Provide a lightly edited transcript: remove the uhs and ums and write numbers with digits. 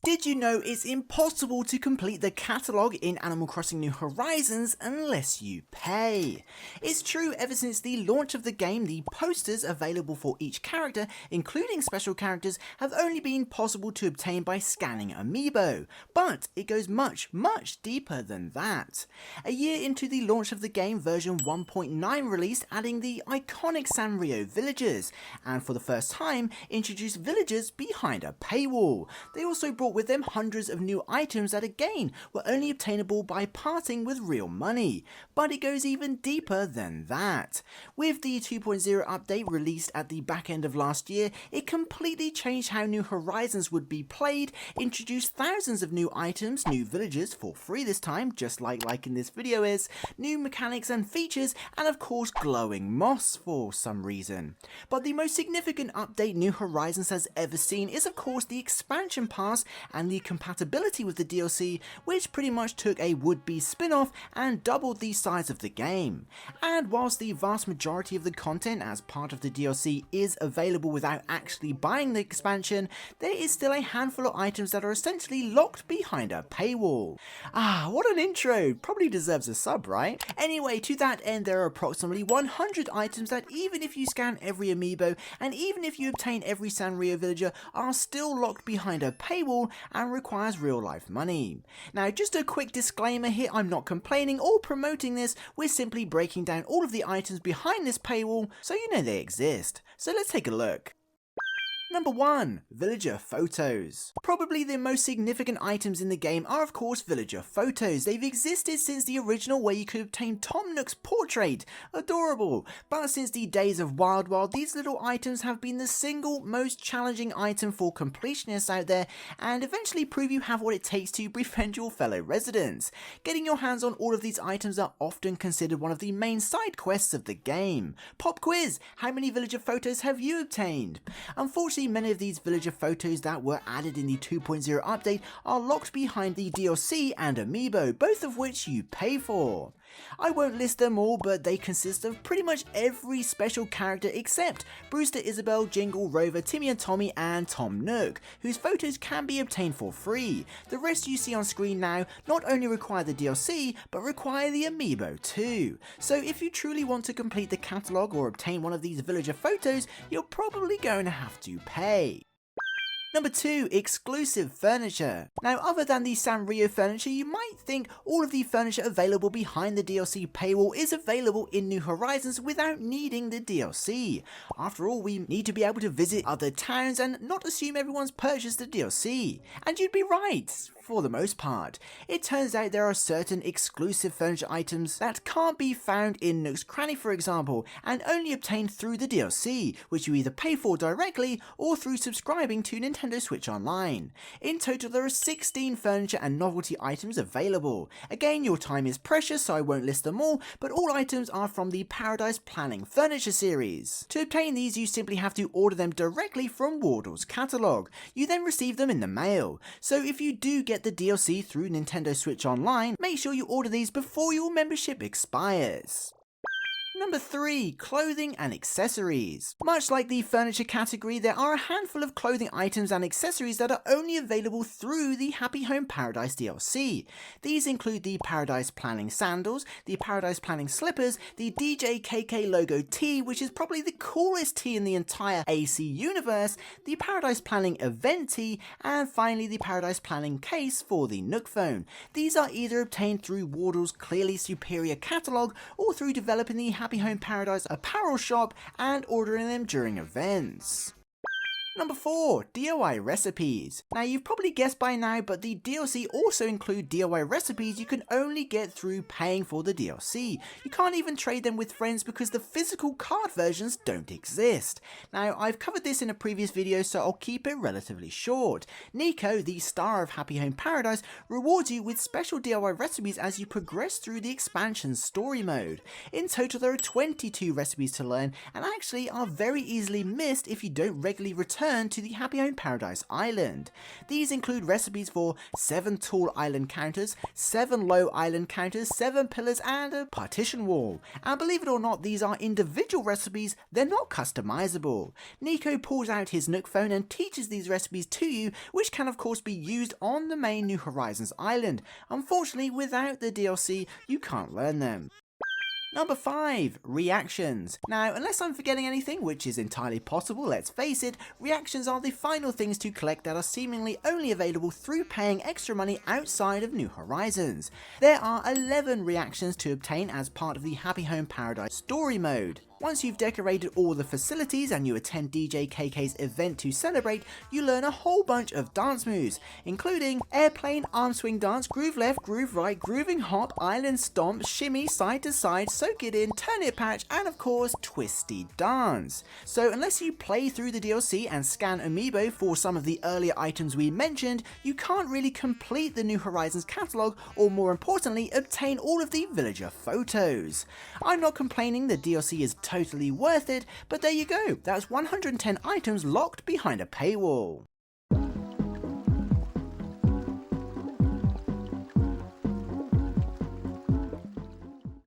Did you know it's impossible to complete the catalogue in Animal Crossing New Horizons unless you pay? It's true, ever since the launch of the game, the posters available for each character, including special characters, have only been possible to obtain by scanning amiibo, but it goes much deeper than that. A year into the launch of the game, version 1.9 released, adding the iconic Sanrio villagers, and for the first time introduced villagers behind a paywall. They also brought with them hundreds of new items that again were only obtainable by parting with real money, but it goes even deeper than that. With the 2.0 update released at the back end of last year, it completely changed how New Horizons would be played, introduced thousands of new items, new villagers for free this time, just like in this video is, new mechanics and features, and of course glowing moss for some reason. But the most significant update New Horizons has ever seen is of course the expansion pass and the compatibility with the DLC, which pretty much took a would-be spin-off and doubled the size of the game. And whilst the vast majority of the content as part of the DLC is available without actually buying the expansion, there is still a handful of items that are essentially locked behind a paywall. Ah, what an intro! Probably deserves a sub, right? Anyway, to that end, there are approximately 100 items that even if you scan every amiibo and even if you obtain every Sanrio villager are still locked behind a paywall and requires real life money. Now, just a quick disclaimer here, I'm not complaining or promoting this, we're simply breaking down all of the items behind this paywall so you know they exist. So let's take a look. Number 1. Villager photos. Probably the most significant items in the game are of course villager photos. They've existed since the original where you could obtain Tom Nook's portrait. Adorable. But since the days of Wild, these little items have been the single most challenging item for completionists out there and eventually prove you have what it takes to befriend your fellow residents. Getting your hands on all of these items are often considered one of the main side quests of the game. Pop quiz, how many villager photos have you obtained? Unfortunately, many of these villager photos that were added in the 2.0 update are locked behind the DLC and amiibo, both of which you pay for. I won't list them all, but they consist of pretty much every special character except Brewster, Isabelle, Jingle, Rover, Timmy and Tommy, and Tom Nook, whose photos can be obtained for free. The rest you see on screen now not only require the DLC, but require the amiibo too. So if you truly want to complete the catalogue or obtain one of these villager photos, you're probably going to have to pay. Number 2. Exclusive furniture. Now, other than the Sanrio furniture, you might think all of the furniture available behind the DLC paywall is available in New Horizons without needing the DLC. After all, we need to be able to visit other towns and not assume everyone's purchased the DLC. And you'd be right, for the most part. It turns out there are certain exclusive furniture items that can't be found in Nook's Cranny, for example, and only obtained through the DLC, which you either pay for directly or through subscribing to Nintendo Switch Online. In total, there are 16 furniture and novelty items available. Again, your time is precious, so I won't list them all, but all items are from the Paradise Planning Furniture series. To obtain these, you simply have to order them directly from Wardle's catalogue. You then receive them in the mail. So if you do get the DLC through Nintendo Switch Online, make sure you order these before your membership expires. Number 3. Clothing and accessories. Much like the furniture category, there are a handful of clothing items and accessories that are only available through the Happy Home Paradise DLC. These include the Paradise Planning sandals, the Paradise Planning slippers, the DJ KK logo tee, which is probably the coolest tee in the entire AC universe, the Paradise Planning event tee, and finally the Paradise Planning case for the Nook phone. These are either obtained through Wardle's clearly superior catalogue or through developing the Happy Home Paradise apparel shop and ordering them during events. Number 4. DIY recipes. Now, you've probably guessed by now, but the DLC also include DIY recipes you can only get through paying for the DLC. You can't even trade them with friends because the physical card versions don't exist. Now, I've covered this in a previous video, so I'll keep it relatively short. Niko, the star of Happy Home Paradise, rewards you with special DIY recipes as you progress through the expansion story mode. In total, there are 22 recipes to learn and actually are very easily missed if you don't regularly return return to the Happy Home Paradise Island. These include recipes for 7 tall island counters, 7 low island counters, 7 pillars and a partition wall. And believe it or not, these are individual recipes, they're not customizable. Niko pulls out his Nook phone and teaches these recipes to you, which can of course be used on the main New Horizons island. Unfortunately, without the DLC, you can't learn them. Number 5. Reactions. Now, unless I'm forgetting anything, which is entirely possible, let's face it, reactions are the final things to collect that are seemingly only available through paying extra money outside of New Horizons. There are 11 reactions to obtain as part of the Happy Home Paradise story mode. Once you've decorated all the facilities and you attend DJ KK's event to celebrate, you learn a whole bunch of dance moves, including airplane, arm swing dance, groove left, groove right, grooving hop, island stomp, shimmy, side to side, soak it in, turnip patch, and of course, twisty dance. So unless you play through the DLC and scan amiibo for some of the earlier items we mentioned, you can't really complete the New Horizons catalogue, or more importantly, obtain all of the villager photos. I'm not complaining, the DLC is totally worth it, but there you go, that's 110 items locked behind a paywall.